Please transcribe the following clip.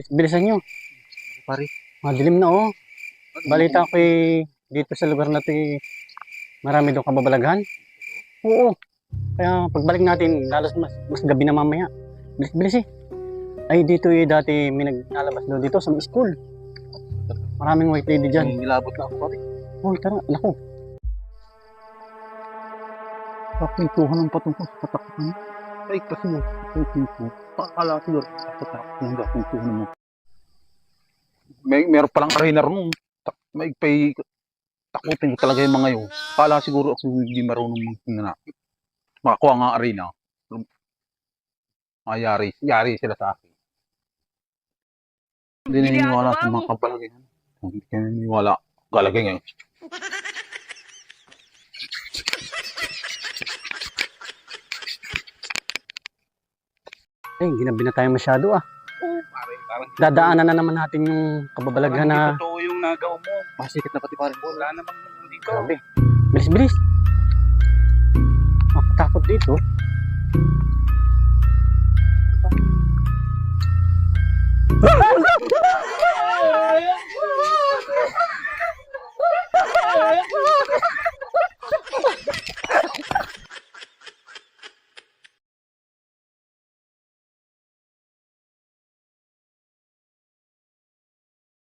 Bilisan nyo. Pare. Madilim na oh. Balita ko dito sa lugar na to marami daw kababalaghan. Oo. Kaya pagbalik natin, lalos mas gabi na mamaya. Bilis eh. Ay dito dati may naglalabas daw dito sa school. Maraming white lady dyan. Nilabot na ako pare. Oh, tara, lako. Kapintuhan ng patungkol sa katakutan. Ay kasi mo, pinto. Pakala siguro katakot ng kapintuhan mo. Meron palang arena ron. May takutin ko talaga yung mga yun. Kala siguro ako hindi marunong magtinanakit. Makakuha nga arena. Yari sila sa akin. Hindi naniniwala sa mga kapalagayan. Hindi ka naniniwala. Galagay ngayon. Eh, ginabi na tayo masyado ah. Parang Dadaanan na naman natin yung kababalaghan na... Hindi totoo yung nagaw mo. Masikat na pati parang wala namang dito. Grabe. Bilis. Takot dito.